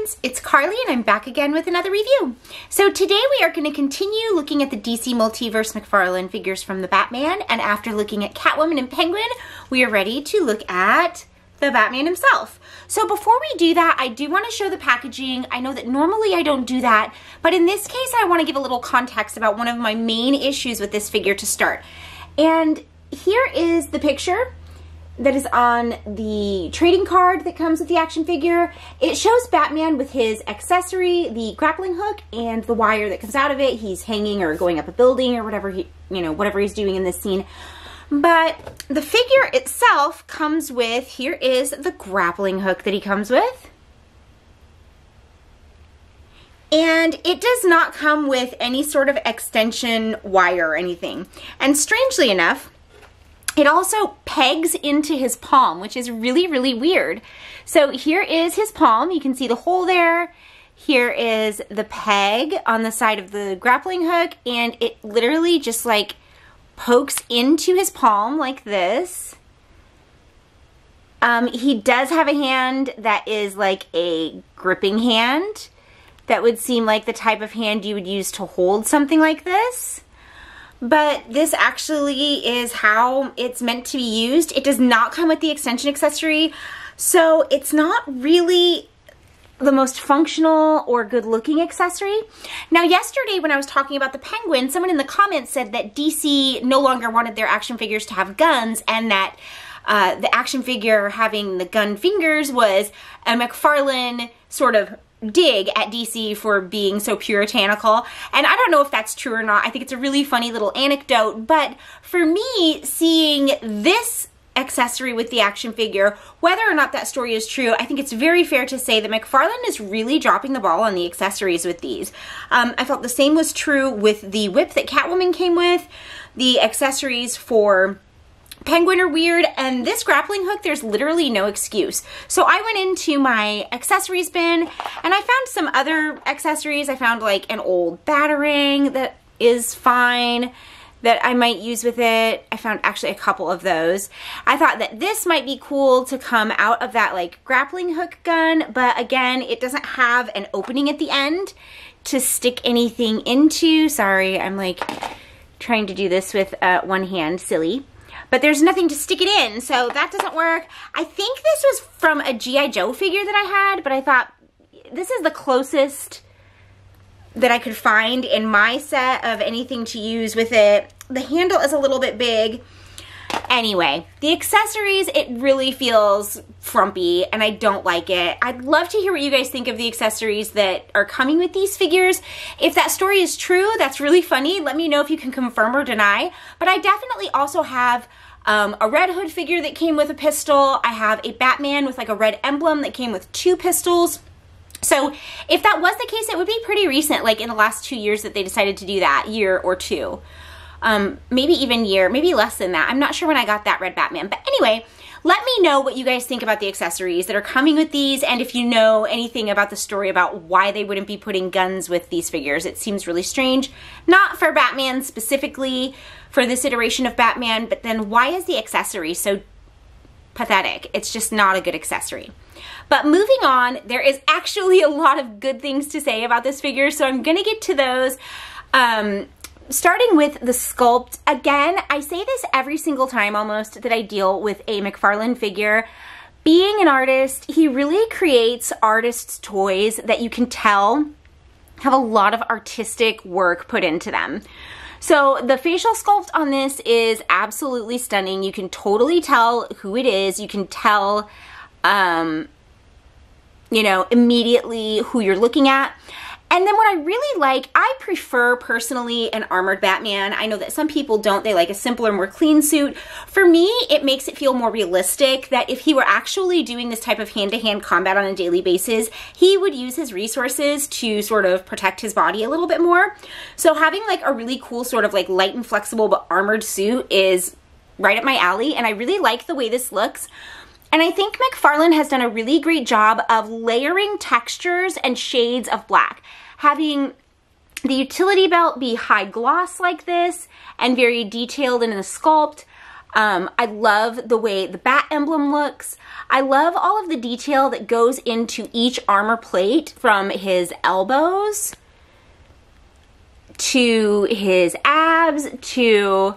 friends, it's Carly and I'm back again with another review. So today we are going to continue looking at the DC Multiverse McFarlane figures from the Batman, and after looking at Catwoman and Penguin, we are ready to look at the Batman himself. So before we do that, I do want to show the packaging. I know that normally I don't do that, but in this case I want to give a little context about one of my main issues with this figure to start. And here is the picture that is on the trading card that comes with the action figure. It shows Batman with his accessory, the grappling hook, and the wire that comes out of it. He's hanging or going up a building or whatever whatever he's doing in this scene. But the figure itself comes with, here is the grappling hook that he comes with. And it does not come with any sort of extension wire or anything. And strangely enough, it also pegs into his palm, which is really, really weird. So here is his palm. You can see the hole there. Here is the peg on the side of the grappling hook, and it literally just like pokes into his palm like this. He does have a hand that is like a gripping hand. That would seem like the type of hand you would use to hold something like this. But this actually is how it's meant to be used. It does not come with the extension accessory, so it's not really the most functional or good looking accessory. Now yesterday when I was talking about the Penguin, someone in the comments said that DC no longer wanted their action figures to have guns, and that the action figure having the gun fingers was a McFarlane sort of dig at DC for being so puritanical. And I don't know if that's true or not. I think it's a really funny little anecdote, but for me, seeing this accessory with the action figure, whether or not that story is true, I think it's very fair to say that McFarlane is really dropping the ball on the accessories with these. I felt the same was true with the whip that Catwoman came with. The accessories for Penguin are weird, and this grappling hook, there's literally no excuse. So I went into my accessories bin and I found some other accessories. I found like an old batarang that is fine that I might use with it. I found actually a couple of those. I thought that this might be cool to come out of that like grappling hook gun, but again, it doesn't have an opening at the end to stick anything into. Sorry, I'm like trying to do this with one hand, silly. But there's nothing to stick it in, so that doesn't work. I think this was from a G.I. Joe figure that I had, but I thought this is the closest that I could find in my set of anything to use with it. The handle is a little bit big. Anyway, the accessories, it really feels frumpy, and I don't like it. I'd love to hear what you guys think of the accessories that are coming with these figures. If that story is true, that's really funny. Let me know if you can confirm or deny. But I definitely also have a Red Hood figure that came with a pistol. I have a Batman with like a red emblem that came with 2 pistols. So if that was the case, it would be pretty recent, like in the last 2 years that they decided to do that, year or 2. Maybe even year, maybe less than that. I'm not sure when I got that red Batman. But anyway, let me know what you guys think about the accessories that are coming with these, and if you know anything about the story about why they wouldn't be putting guns with these figures. It seems really strange. Not for Batman specifically, for this iteration of Batman, but then why is the accessory so pathetic? It's just not a good accessory. But moving on, there is actually a lot of good things to say about this figure, so I'm gonna get to those. Starting with the sculpt, again, I say this every single time almost that I deal with a McFarlane figure. Being an artist, he really creates artist's toys that you can tell have a lot of artistic work put into them. So the facial sculpt on this is absolutely stunning. You can totally tell who it is. You can tell, immediately who you're looking at. And then what I really like, I prefer personally an armored Batman. I know that some people don't. They like a simpler, more clean suit. For me, it makes it feel more realistic that if he were actually doing this type of hand-to-hand combat on a daily basis, he would use his resources to sort of protect his body a little bit more. So having like a really cool sort of like light and flexible but armored suit is right up my alley, and I really like the way this looks. And I think McFarlane has done a really great job of layering textures and shades of black. Having the utility belt be high gloss like this and very detailed in the sculpt. I love the way the bat emblem looks. I love all of the detail that goes into each armor plate, from his elbows to his abs to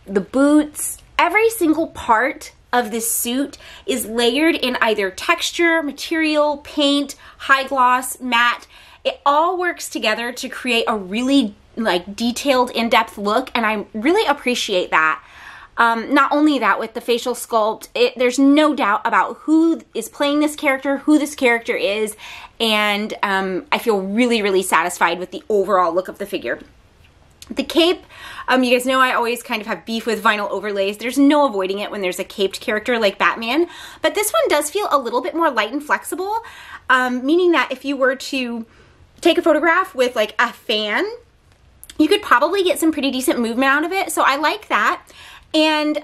the boots. Every single part of this suit is layered in either texture, material, paint, high gloss, matte. It all works together to create a really like detailed, in-depth look, and I really appreciate that. Not only that, with the facial sculpt, there's no doubt about who is playing this character, who this character is, and I feel really, really satisfied with the overall look of the figure. The cape, you guys know I always kind of have beef with vinyl overlays. There's no avoiding it when there's a caped character like Batman, but this one does feel a little bit more light and flexible, meaning that if you were to take a photograph with like a fan, you could probably get some pretty decent movement out of it, so I like that. And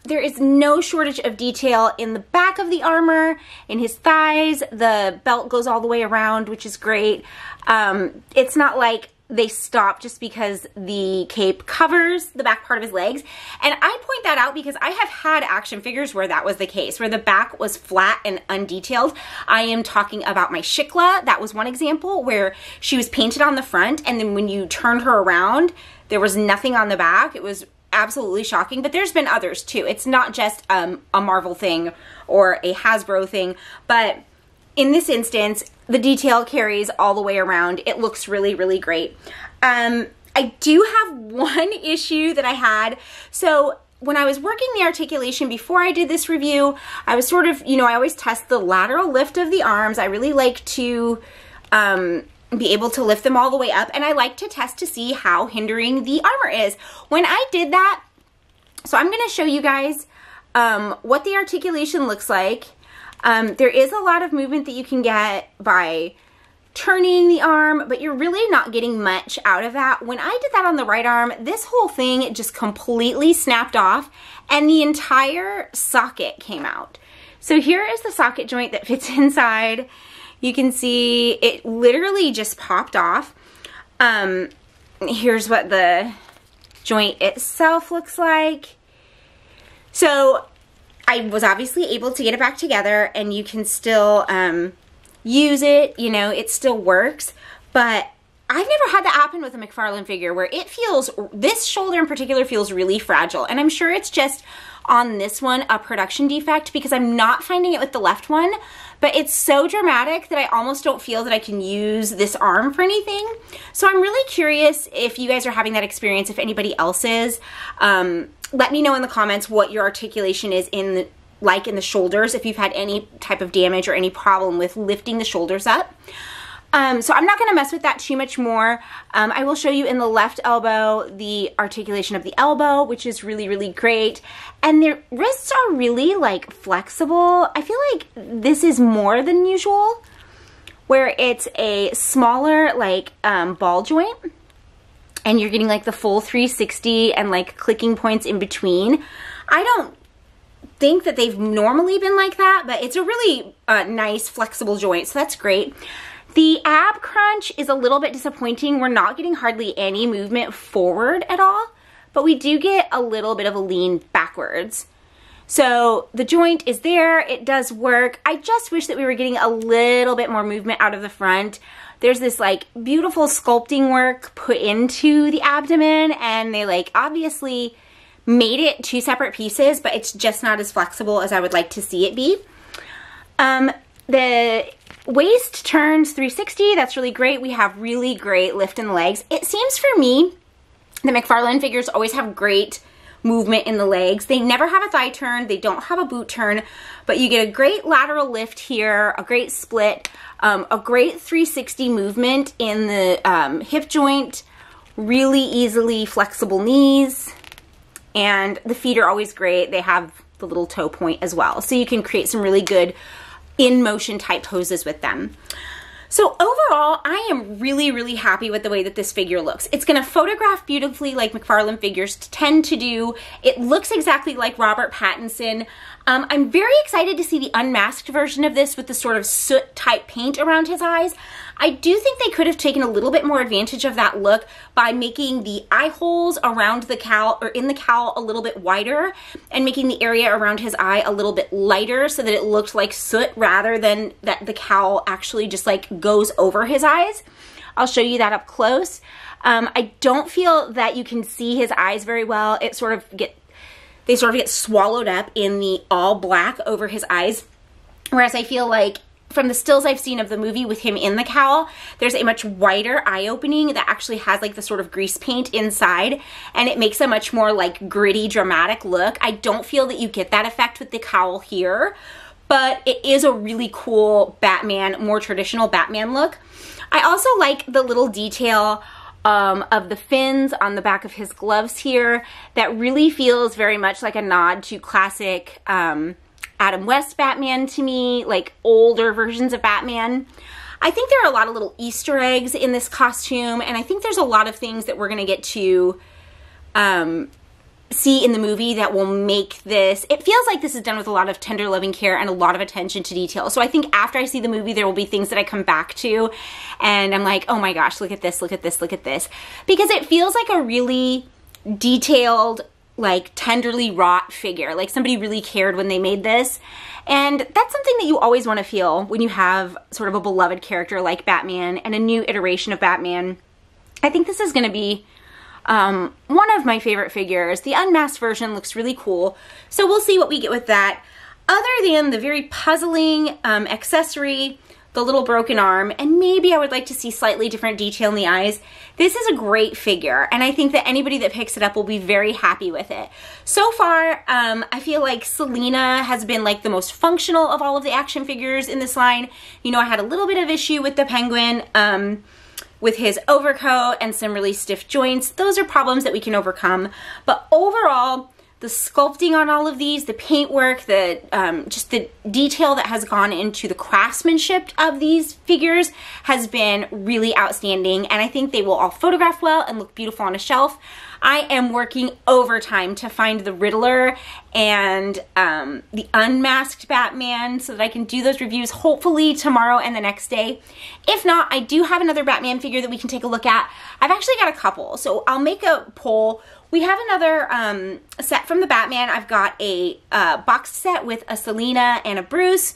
there is no shortage of detail in the back of the armor, in his thighs. The belt goes all the way around, which is great. It's not like they stop just because the cape covers the back part of his legs. And I point that out because I have had action figures where that was the case, where the back was flat and undetailed. I am talking about my Shikla. That was one example where she was painted on the front, and then when you turned her around, there was nothing on the back. It was absolutely shocking, but there's been others too. It's not just a Marvel thing or a Hasbro thing, but in this instance, the detail carries all the way around. It looks really, really great. I do have one issue that I had. So when I was working the articulation before I did this review, I was sort of, you know, I always test the lateral lift of the arms. I really like to be able to lift them all the way up, and I like to test to see how hindering the armor is. When I did that, so I'm going to show you guys what the articulation looks like. There is a lot of movement that you can get by turning the arm, but you're really not getting much out of that. When I did that on the right arm, this whole thing just completely snapped off and the entire socket came out. So here is the socket joint that fits inside. You can see it literally just popped off. Here's what the joint itself looks like. So I was obviously able to get it back together, and you can still use it, you know, it still works, but I've never had that happen with a McFarlane figure where it feels, this shoulder in particular feels really fragile, and I'm sure it's just on this one a production defect because I'm not finding it with the left one, but it's so dramatic that I almost don't feel that I can use this arm for anything. So I'm really curious if you guys are having that experience, if anybody else is. Let me know in the comments what your articulation is in the shoulders, if you've had any type of damage or any problem with lifting the shoulders up. So I'm not going to mess with that too much more. I will show you in the left elbow the articulation of the elbow, which is really, really great. And their wrists are really like flexible. I feel like this is more than usual, where it's a smaller like ball joint, and you're getting like the full 360 and like clicking points in between. I don't think that they've normally been like that, but it's a really nice flexible joint, so that's great. The ab crunch is a little bit disappointing. We're not getting hardly any movement forward at all, but we do get a little bit of a lean backwards. So the joint is there, it does work. I just wish that we were getting a little bit more movement out of the front. There's this like beautiful sculpting work put into the abdomen, and they like obviously made it two separate pieces, but it's just not as flexible as I would like to see it be. The waist turns 360, that's really great. We have really great lift in the legs. It seems for me, the McFarlane figures always have great movement in the legs. They never have a thigh turn, they don't have a boot turn, but you get a great lateral lift here, a great split, a great 360 movement in the hip joint, really easily flexible knees, and the feet are always great. They have the little toe point as well, so you can create some really good in-motion type poses with them. So overall, I am really, really happy with the way that this figure looks. It's going to photograph beautifully like McFarlane figures tend to do. It looks exactly like Robert Pattinson. I'm very excited to see the unmasked version of this with the sort of soot type paint around his eyes. I do think they could have taken a little bit more advantage of that look by making the eye holes around the cowl or in the cowl a little bit wider and making the area around his eye a little bit lighter so that it looked like soot rather than that the cowl actually just like goes over his eyes. I'll show you that up close. I don't feel that you can see his eyes very well. They sort of get swallowed up in the all black over his eyes. Whereas I feel like from the stills I've seen of the movie with him in the cowl, there's a much wider eye opening that actually has like the sort of grease paint inside, and it makes a much more like gritty, dramatic look. I don't feel that you get that effect with the cowl here, but it is a really cool Batman, more traditional Batman look. I also like the little detail of the fins on the back of his gloves here that really feels very much like a nod to classic Adam West Batman to me, like older versions of Batman. I think there are a lot of little Easter eggs in this costume, and I think there's a lot of things that we're going to get to see in the movie that will make this, it feels like this is done with a lot of tender loving care and a lot of attention to detail. So I think after I see the movie, there will be things that I come back to and I'm like, oh my gosh, look at this, look at this, look at this. Because it feels like a really detailed, like tenderly wrought figure. Like somebody really cared when they made this. And that's something that you always want to feel when you have sort of a beloved character like Batman and a new iteration of Batman. I think this is going to be one of my favorite figures. The unmasked version looks really cool, so we'll see what we get with that. Other than the very puzzling accessory, the little broken arm, and maybe I would like to see slightly different detail in the eyes, this is a great figure, and I think that anybody that picks it up will be very happy with it. So far, I feel like Selina has been like the most functional of all of the action figures in this line. You know, I had a little bit of issue with the Penguin, with his overcoat and some really stiff joints. Those are problems that we can overcome. But overall, the sculpting on all of these, the paintwork, the just the detail that has gone into the craftsmanship of these figures has been really outstanding. And I think they will all photograph well and look beautiful on a shelf. I am working overtime to find the Riddler and the unmasked Batman so that I can do those reviews hopefully tomorrow and the next day. If not, I do have another Batman figure that we can take a look at. I've actually got a couple, so I'll make a poll. We have another set from the Batman. I've got a boxed set with a Selina and a Bruce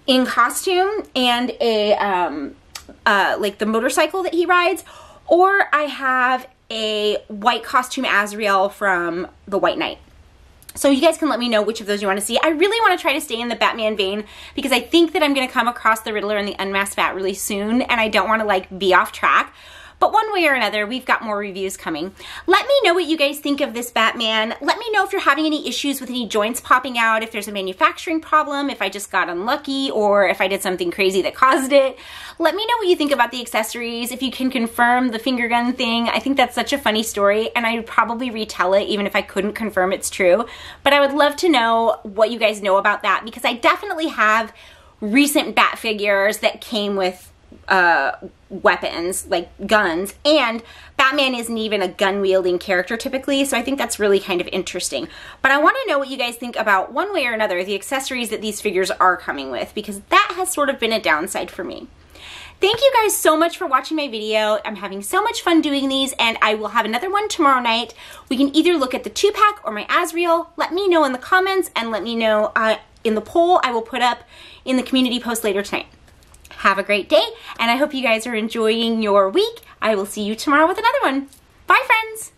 in costume and a like the motorcycle that he rides, or I have a white costume Azrael from the White Knight. So you guys can let me know which of those you want to see. I really want to try to stay in the Batman vein because I think that I'm going to come across the Riddler and the Unmasked Bat really soon, and I don't want to like be off track. But one way or another, we've got more reviews coming. Let me know what you guys think of this Batman. Let me know if you're having any issues with any joints popping out, if there's a manufacturing problem, if I just got unlucky, or if I did something crazy that caused it. Let me know what you think about the accessories, if you can confirm the finger gun thing. I think that's such a funny story, and I would probably retell it even if I couldn't confirm it's true. But I would love to know what you guys know about that, because I definitely have recent Bat figures that came with weapons, like guns, and Batman isn't even a gun-wielding character typically, so I think that's really kind of interesting. But I want to know what you guys think about, one way or another, the accessories that these figures are coming with, because that has sort of been a downside for me. Thank you guys so much for watching my video. I'm having so much fun doing these, and I will have another one tomorrow night. We can either look at the 2-pack or my Azrael. Let me know in the comments, and let me know in the poll I will put up in the community post later tonight. Have a great day, and I hope you guys are enjoying your week. I will see you tomorrow with another one. Bye, friends!